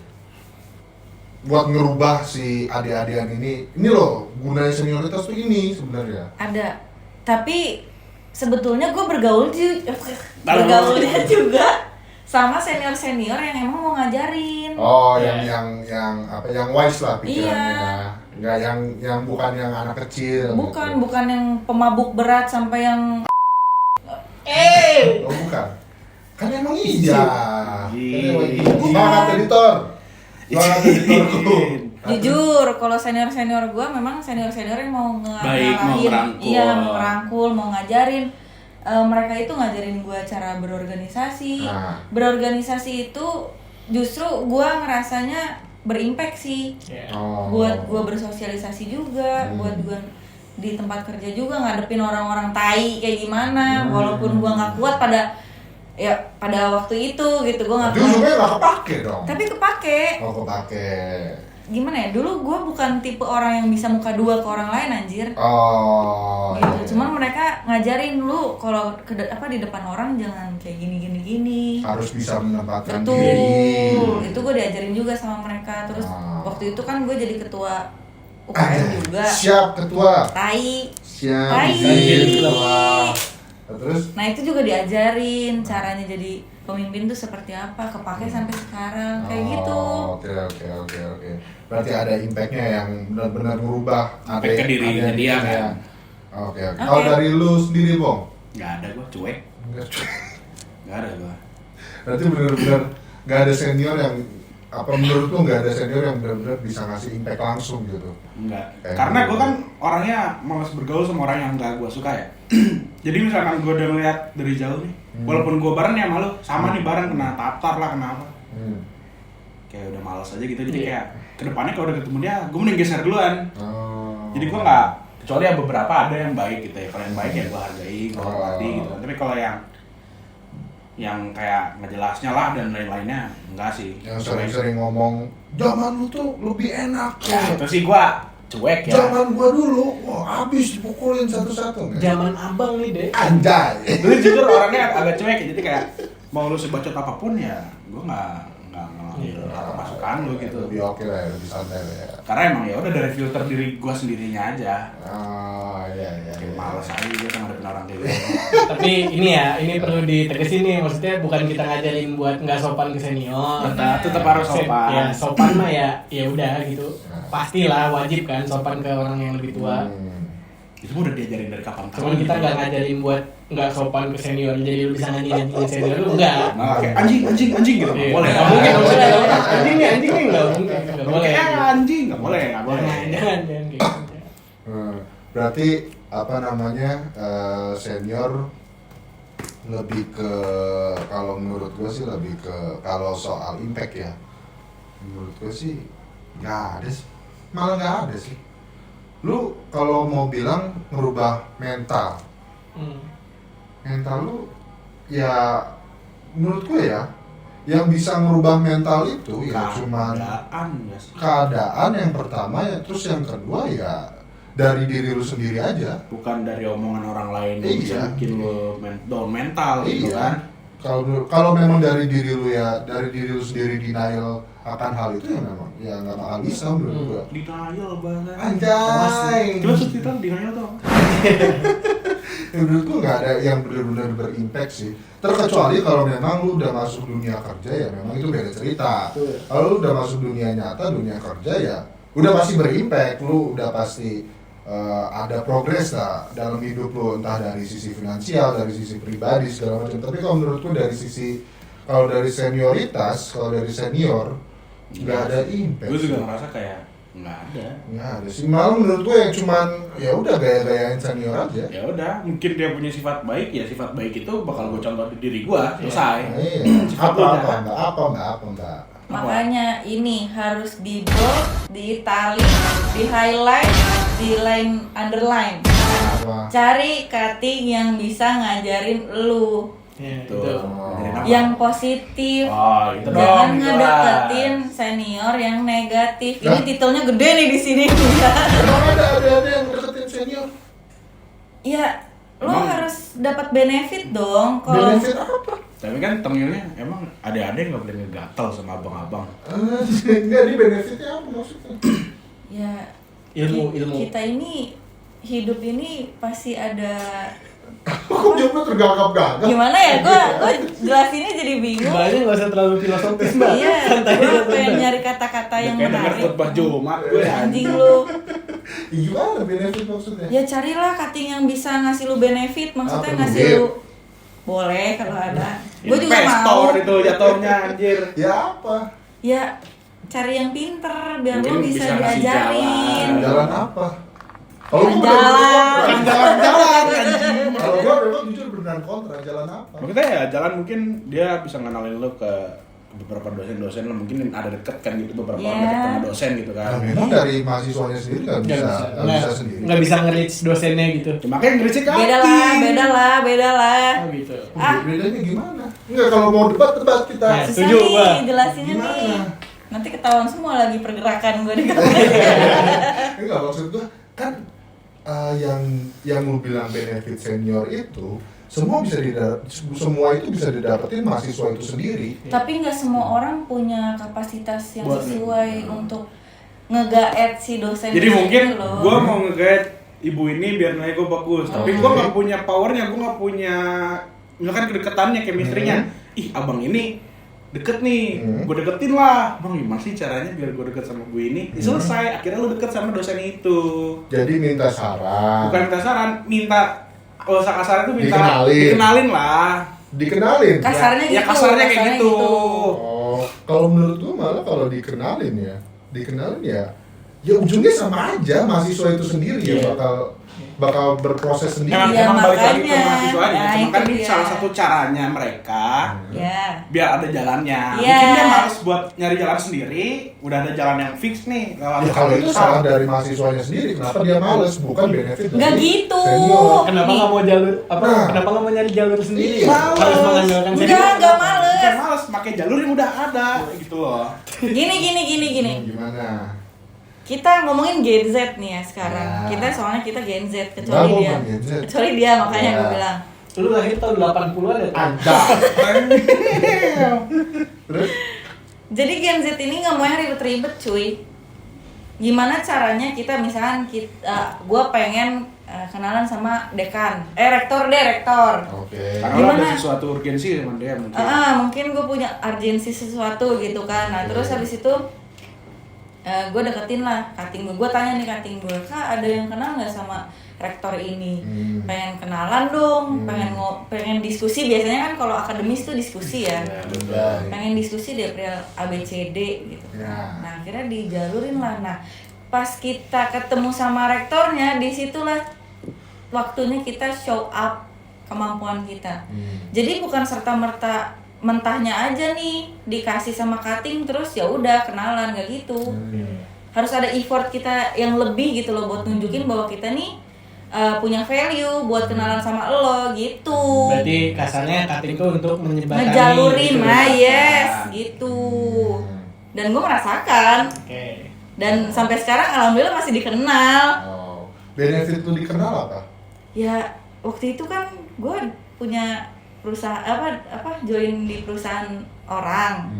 Buat ngerubah si adik-adikan ini loh, gunanya senioritas tuh ini sebenarnya. Ada. Tapi sebetulnya gue bergaulnya juga sama senior yang emang mau ngajarin. Oh, yang apa, yang wise lah pikirannya. Iya. Nggak yang bukan yang anak kecil. Bukan yang pemabuk berat sampai yang Oh, bukan. Kan emang iya. Semangat editor. Jujur, kalau senior gue memang senior yang mau ngarahin, mau ngerangkul, mau ngajarin. Mereka itu ngajarin gue cara berorganisasi. Berorganisasi itu justru gue ngerasanya berimpact sih. Buat gue bersosialisasi juga, buat gue di tempat kerja juga ngadepin orang-orang tai kayak gimana. Walaupun gue nggak kuat pada ya pada waktu itu gitu gue nggak Itu ujungnya nggak kepake dong. tapi kepake. Oh kepake. Gimana ya, dulu gue bukan tipe orang yang bisa muka dua ke orang lain anjir. Oh. Gitu. Iya. Cuman mereka ngajarin lu kalau di depan orang jangan kayak gini. Harus bisa menempatkan Betul. diri. Itu gue diajarin juga sama mereka. Terus waktu itu kan gue jadi ketua UKM Ah, juga. Siap ketua. Tai. Siap. Tai. Ketua. Terus? Nah itu juga diajarin caranya jadi pemimpin tuh seperti apa, kepake sampai sekarang kayak gitu. Oke. Berarti ada impactnya yang benar-benar merubah Impact ke dirinya dia kan. Oke. Kalau dari lu sendiri, Bong? Nggak ada gue, cuek. Nggak ada gue. Berarti benar-benar nggak ada senior yang menurut lu nggak ada senior yang benar-benar bisa ngasih impact langsung gitu? Enggak. Kayak Karena gitu. gue kan orangnya malas bergaul sama orang yang nggak gue suka ya. Jadi misalkan gue udah ngeliat dari jauh nih, walaupun gue bareng ya malu, sama nih bareng kena tatar lah, kenapa? Kayak udah malas aja gitu. Jadi kayak kedepannya kalau udah ketemu dia, gue mending geser duluan. Jadi gue nggak, kecuali ya beberapa ada yang baik gitu ya. Kalau yang baik ya gue hargai, gue hormati gitu kan. Tapi kalau yang kayak nggak jelasnya lah dan lain-lainnya enggak sih. Yang sering-sering ngomong, zaman lu tuh lebih enak. Ya, itu sih gue cuek ya. Zaman gua dulu, wah habis dipukulin satu-satu. Nggak? Zaman abang nih deh. Anjay. Gue jujur orangnya agak cuek ya, jadi kayak mau lu sebacot apapun ya gue nggak ngambil apa masukan lu gitu. Lebih oke lah, ya, lebih santai lah ya. Karena emang ya udah dari filter diri gue sendirinya aja. Oh iya. Kayak males aja gue sama ngadepin orang kayak gitu. Tapi ini perlu ditegasin nih, maksudnya bukan kita ngajarin buat nggak sopan ke senior. Tetap harus sopan. Ya sopan mah ya udah gitu. Pastilah wajib kan sopan ke orang yang lebih tua. Itu udah diajarin dari kapan tahu. Cuman kita nggak ngajarin buat nggak sopan ke senior, jadi lu bisa nyanyiin senior lu enggak. Nah, kayak anjing gitu. Iya. Nggak boleh. Nggak mungkin, nggak boleh. anjing nih nggak mungkin, nggak boleh. Anjing nggak boleh. Jangan kayak gitu. Berarti senior lebih ke, kalau menurut gue sih lebih ke, kalau soal impact ya, menurut gue sih nggak ada sih, malah nggak ada sih. Lu kalau mau bilang merubah mental lu ya, menurut gue ya, yang bisa merubah mental itu ya cuman keadaan yang pertama ya, terus yang kedua ya dari diri lu sendiri aja, bukan dari omongan orang lain yang Iya. bisa bikin lu down mental gitu iya. kan. Kalau memang dari diri lu ya, dari diri lu sendiri denial akan hal itu ya memang ya nggak bakal bisa menurut gua. Denial banget. Anjay. Coba subtitle denial tuh. Ya, menurut gua nggak ada yang benar-benar berimpact sih. Terkecuali kalau memang lu udah masuk dunia kerja ya memang itu beda cerita. Kalau lu udah masuk dunia nyata, dunia kerja ya udah pasti berimpact. Lu udah pasti ada progres lah dalam hidup lo, entah dari sisi finansial, dari sisi pribadi segala macam. Tapi kalau menurutku dari sisi, kalau dari senioritas, kalau dari senior nggak ada impact. Gue juga ngerasa kayak nggak ada sih. Malah menurut gue yang cuman ya udah gaya-gayain senior aja. Ya udah, mungkin dia punya sifat baik, ya sifat baik itu bakal gue contoh di diri gue, selesai. Nah, iya. Sifat lu jahat. Apa. Makanya ini harus di bold, di italic, di highlight, di line underline. Apa? Cari cutting yang bisa ngajarin lu Ya, Tuh. itu. Ngajarin apa? yang positif. Oh, itu dong. Jangan jelas. ngedeketin senior yang negatif. Ini Nah. titelnya gede nih di sini. Emang ada yang deketin senior? Ya, lo Emang- harus dapat benefit dong. Kalau Benefit apa? Tapi kan tengilnya emang ada yang nggak boleh ngegatel sama abang-abang. Enggak, ini benefitnya apa maksudnya? ya Ilmu. kita ini hidup ini pasti ada. Kok jawabnya tergagap-gagap? Gimana ya? Gue jelasinnya jadi bingung. Banyak nggak usah terlalu filosofis mbak. Iya, Santai gue aja, pengen santai. nyari kata-kata yang Kayak denger menarik. khotbah Jumat gue Anjing lu. Gimana benefit maksudnya? Ya carilah cutting yang bisa ngasih lu benefit. Maksudnya Apa, ngasih duit? lu. Boleh kalau ada. Gue juga Investor mau. itu jatuhnya anjir. Ya apa? Ya cari yang pinter biar lu Mungkin bisa bisa ngasih diajarin. jalan. Jalan apa? Kalau Jalan. gua bener-bener Bukan kontra. jalan-jalan anjing. Kalau gua memang jujur beneran kontra, jalan apa? Maksudnya ya jalan mungkin dia bisa ngenalin lo ke beberapa dosen-dosen lah mungkin ada deket kan gitu, beberapa Iya. orang deket sama dosen gitu kan. Nah, memang dari mahasiswanya sendiri nggak bisa sendiri. nggak bisa nge-reach dosennya gitu. Cuma kayak ngerisik kan. Beda lah. Oh gitu. Bedanya gimana? Enggak, kalau mau debat kita. Nah, Susah setuju, nih Mbak. jelasinnya Gimana? nih. Nanti ketahuan semua lagi pergerakan gue di Enggak, maksud gua kan yang lu bilang benefit senior itu semua itu bisa didapetin mahasiswa itu sendiri. Tapi nggak semua orang punya kapasitas yang Buat- sesuai untuk nge-guide si dosen. Jadi itu mungkin loh. gue mau nge-guide ibu ini biar nilai gue bagus, tapi gue nggak punya powernya, gue nggak punya misalkan kedekatannya, chemistry-nya. Ih abang ini deket nih, gue deketin lah. Bang gimana sih caranya biar gue deket sama gue ini? Ya, selesai, akhirnya lu deket sama dosen itu. Jadi minta saran. Bukan minta saran, minta kalau kasar itu minta Dikenalin. lah. Dikenalin. Kasarnya Ya gitu. kasarnya kayak gitu. Oh, kalau menurut gua malah kalau dikenalin ya ujungnya sama aja, mahasiswa itu sendiri ya bakal berproses sendiri. Emang, Iya, emang balik lagi ke makanya. mahasiswanya, Nah, cuma itu kan ini dia. salah satu caranya mereka Ya. biar ada jalannya. Iya. Mungkin dia males buat nyari jalan sendiri, udah ada jalan yang fix nih. Ya kalau itu salah dari mahasiswanya sendiri, kenapa dia males? Bukan benefit Nggak dari gitu. senior. Kenapa Nih. nggak mau jalur Nah. Kenapa nggak mau nyari jalur sendiri? Iya, males. Harus mengandalkan Nggak males. Bukan males, pakai jalur yang udah ada gitu loh. Gini. Gimana? Kita ngomongin Gen Z nih ya sekarang. Ya. Soalnya kita Gen Z Nggak, kecuali gua dia. bukan Gen Z. Kecuali dia makanya Ya. gue bilang. Lu lahir tahun 80-an ya? Anda. Terus Jadi Gen Z ini nggak mau yang ribet-ribet cuy. Gimana caranya kita misalkan gue pengen kenalan sama dekan, rektor. oke. Karena Gimana? ada sesuatu urgensi sama dia mungkin. Mungkin gue punya urgensi sesuatu gitu kan. Nah terus habis itu gue deketin lah cutting gue tanya nih cutting gue, Kak ada yang kenal nggak sama rektor ini? Pengen kenalan dong, pengen diskusi. Biasanya kan kalau akademis tuh diskusi ya. Pengen diskusi deh perihal ABCD gitu. Ya. Nah akhirnya dijalurin lah. Nah pas kita ketemu sama rektornya, disitulah waktunya kita show up kemampuan kita. Jadi bukan serta merta mentahnya aja nih dikasih sama cutting terus ya udah kenalan, gak gitu. Harus ada effort kita yang lebih gitu loh buat nunjukin bahwa kita nih punya value buat kenalan sama lo gitu. Berarti kasarnya cutting itu untuk menyebatani Ngejalurin, gitu. nah yes gitu. Dan gue merasakan. Oke. Dan sampai sekarang alhamdulillah masih dikenal. Oh. Benefit lu dikenal apa? Ya waktu itu kan gue punya perusahaan join di perusahaan orang.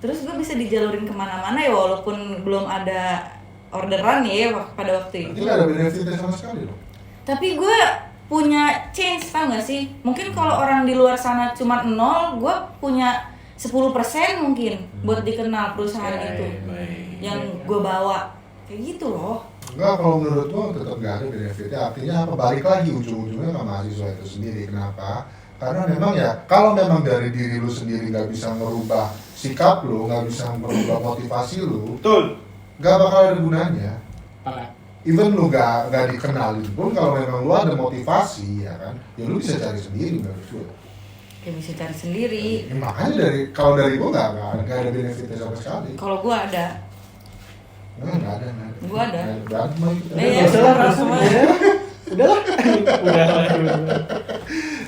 Terus gue bisa dijalurin kemana-mana ya walaupun belum ada orderan ya pada waktu Berarti itu. nggak ada benefitnya sama sekali dong. Tapi gue punya change, tau gak sih? Mungkin kalau orang di luar sana cuma 0, gue punya 10% mungkin buat dikenal perusahaan itu yang gue bawa kayak gitu loh. Enggak, kalau menurut gua tetap nggak ada benefitnya. Artinya apa? Balik lagi ujung-ujungnya ke mahasiswa itu sendiri. Kenapa? Karena memang ya, kalau memang dari diri lu sendiri nggak bisa merubah sikap lu, nggak bisa merubah motivasi lu, Betul. nggak bakal ada gunanya. Parah. Even lu nggak dikenalin pun, kalau memang lu ada motivasi ya kan, ya lu bisa cari sendiri menurut gua. Ya bisa cari sendiri. Ya, makanya kalau dari gua nggak ada benefitnya sama sekali. Kalau gue ada. Nggak ada. Gua ada. Nggak ada. Mah itu. Iya, Nggak usah lah, sama nggak semua. usah. Udahlah. Udahlah.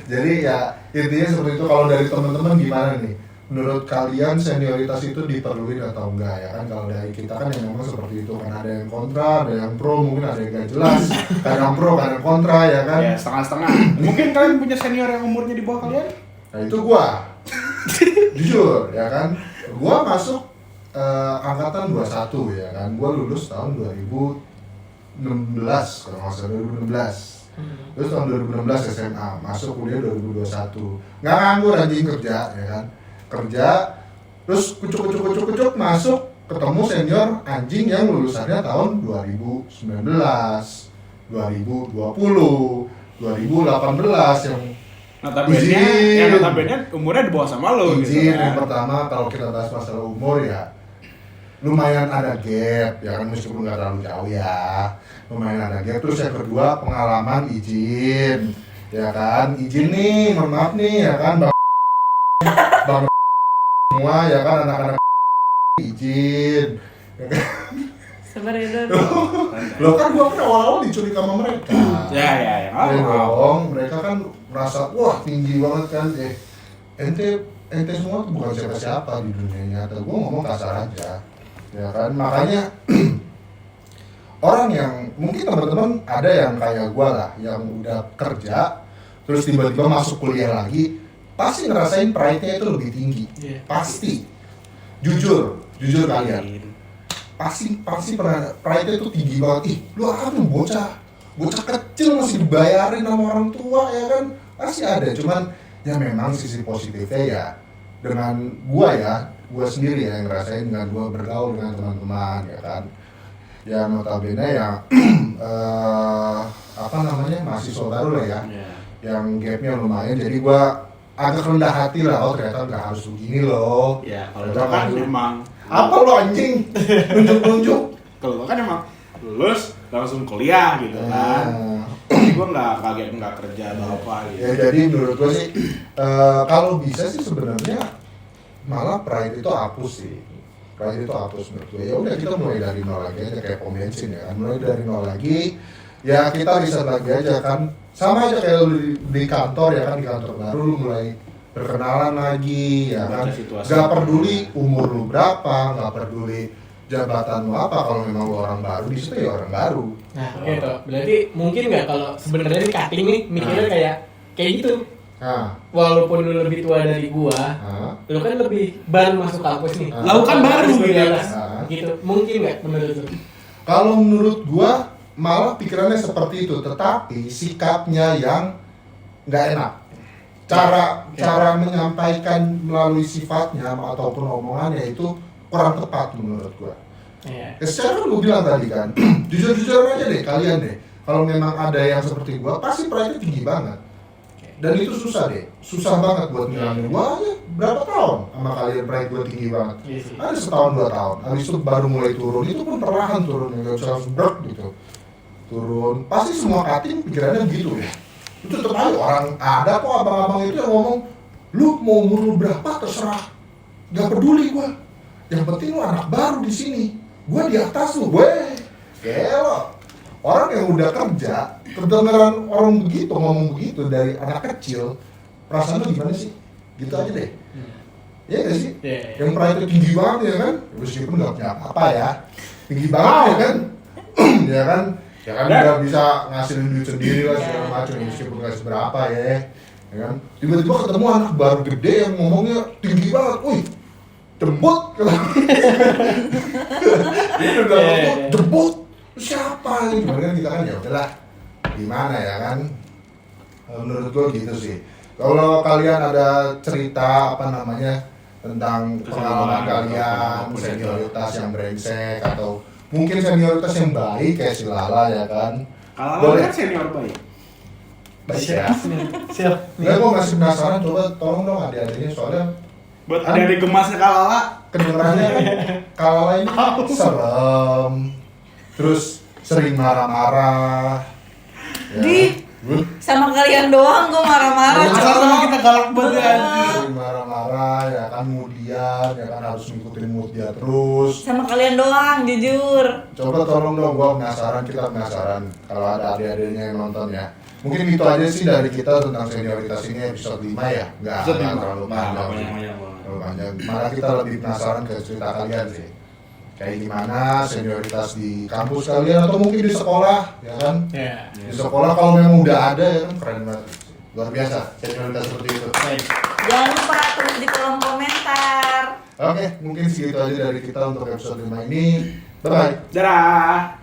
Jadi ya intinya seperti itu. Kalau dari teman-teman gimana nih? Menurut kalian senioritas itu diperluin atau enggak ya kan? Kalau dari kita kan yang memang seperti itu kan, ada yang kontra, ada yang pro, mungkin ada yang gak jelas, kadang pro, kadang kontra ya kan? Ya setengah-setengah. Mungkin kalian punya senior yang umurnya di bawah kalian? Nah itu gua, jujur ya kan? Gua masuk angkatan 21 ya kan? Gua lulus tahun 2016 kalau nggak salah 2016. Terus tahun 2016 SMA, masuk kuliah 2021. Nggak nganggur, anjing, kerja ya kan? Kerja, terus kucuk masuk, ketemu senior anjing yang lulusannya tahun 2019, 2020, 2018 yang notabene umurnya di bawah sama lo gitu izin. kan. Yang pertama kalau kita bahas masalah umur ya lumayan ada gap ya kan, meskipun nggak terlalu jauh ya, lumayan ada gap. Terus yang kedua pengalaman izin ya kan, izin nih, mohon maaf nih ya kan bang semua ya kan, anak-anak izin. Sabar ya Dor. Loh kan gua kan awal-awal diculik sama mereka. Ya. Ya dong, mereka kan merasa wah tinggi banget kan. Ente semua tuh bukan siapa-siapa di dunia nyata. Gua ngomong kasar aja. Ya kan, makanya orang yang mungkin teman-teman ada yang kayak gua lah, yang udah kerja terus tiba-tiba masuk kuliah lagi, pasti ngerasain pride-nya itu lebih tinggi. Pasti. Jujur kalian. Pasti pernah pride-nya itu tinggi banget. Ih, lu apa nih bocah kecil masih dibayarin sama orang tua ya kan? Pasti ada, cuman ya memang sisi positifnya ya dengan gua sendiri ya yang ngerasain dengan gua bergaul dengan teman-teman ya kan. Ya notabene ya mahasiswa baru lah ya. Yang gapnya lumayan, jadi gua agak rendah hati lah. Oh ternyata nggak harus begini loh. Ya kalau lo kan emang apa lo anjing nunjuk. Kalau lo kan emang lulus langsung kuliah gitu kan. Jadi gue nggak kerja atau apa gitu. Ya jadi menurut gue sih kalau bisa sih sebenarnya malah pride itu hapus sih. Pride itu hapus menurut gue. Ya udah kita mulai dari nol lagi aja kayak pom bensin ya kan. Mulai dari nol lagi. Ya kita riset lagi aja kan. Sama aja kayak lu di kantor ya kan, di kantor baru lu mulai berkenalan lagi ya kan. Gak peduli umur lu berapa, gak peduli jabatan lu apa, kalau memang lu orang baru di situ ya orang baru. Nah, gitu. Berarti mungkin nggak kalau sebenarnya di cutting nih mikirnya kayak gitu. Nah, Walaupun lu lebih tua dari gua, lu kan lebih baru masuk kampus nih. Lu kan baru gitu. Gitu. Mungkin nggak menurut lu? kalau menurut gua malah pikirannya seperti itu, tetapi sikapnya yang nggak enak. Cara menyampaikan melalui sifatnya ataupun omongannya itu kurang tepat menurut gua. Iya. Secara lu bilang tadi kan, jujur aja deh kalian deh. Kalau memang ada yang seperti gua, pasti pride-nya tinggi banget. Dan itu susah banget buat ngilangin. Gua aja berapa tahun sama kalian pride gua tinggi banget. Ada setahun 2 tahun. Habis itu baru mulai turun. Itu pun perlahan turun, nggak bisa langsung brek gitu. Turun. Pasti semua cutting pikirannya begitu ya. Itu tetap aja orang ada kok abang-abang itu yang ngomong, lu mau umur lu berapa terserah. Gak peduli gua. Yang penting lu anak baru di sini. Gua di atas lu, gelo. Orang yang udah kerja, kedengeran orang begitu, ngomong begitu dari anak kecil, perasaan lu gimana sih? Gitu aja deh. Iya gak sih? Yang pride itu tinggi banget ya kan? Meskipun gak punya apa ya. Tinggi banget ya kan? Ya kan? Ya kan udah bisa ngasilin duit sendiri lah segala macam, meskipun gak seberapa ya. Ya kan? Tiba-tiba ketemu anak baru gede yang ngomongnya tinggi banget. Wih, jembut. Itu udah jembut. Siapa ini? Cuman kan kita kan ya udahlah. Gimana ya kan? Menurut gue gitu sih. Kalau kalian ada cerita tentang pengalaman kalian, senioritas yang brengsek atau mungkin senioritas yang baik kayak si Lala ya kan? Kalau kan senior baik. Baik ya. Siap. Gue masih penasaran, coba tolong dong adik-adiknya soalnya Buat adik gemasnya Kalala. kedengerannya kan Kalala ini serem, terus sering marah-marah. Ya. Sama kalian doang gue marah-marah. Masa sama kita galak banget ya. Sering marah-marah ya kan, kemudian ya kan harus ngikutin mood dia terus. Sama kalian doang, jujur. Coba tolong dong, kita penasaran kalau ada adik-adiknya yang nonton ya. Mungkin itu aja sih dari kita tentang senioritas ini episode 5 ya. Nggak terlalu panjang. Malah kita lebih penasaran ke cerita kalian sih. Kayak gimana senioritas di kampus kalian atau mungkin di sekolah, ya kan? Yeah. Di sekolah kalau memang udah ada ya kan keren banget. Luar biasa senioritas seperti itu. Jangan lupa tulis di kolom komentar. Oke, mungkin segitu aja dari kita untuk episode 5 ini. Bye-bye. Dadah.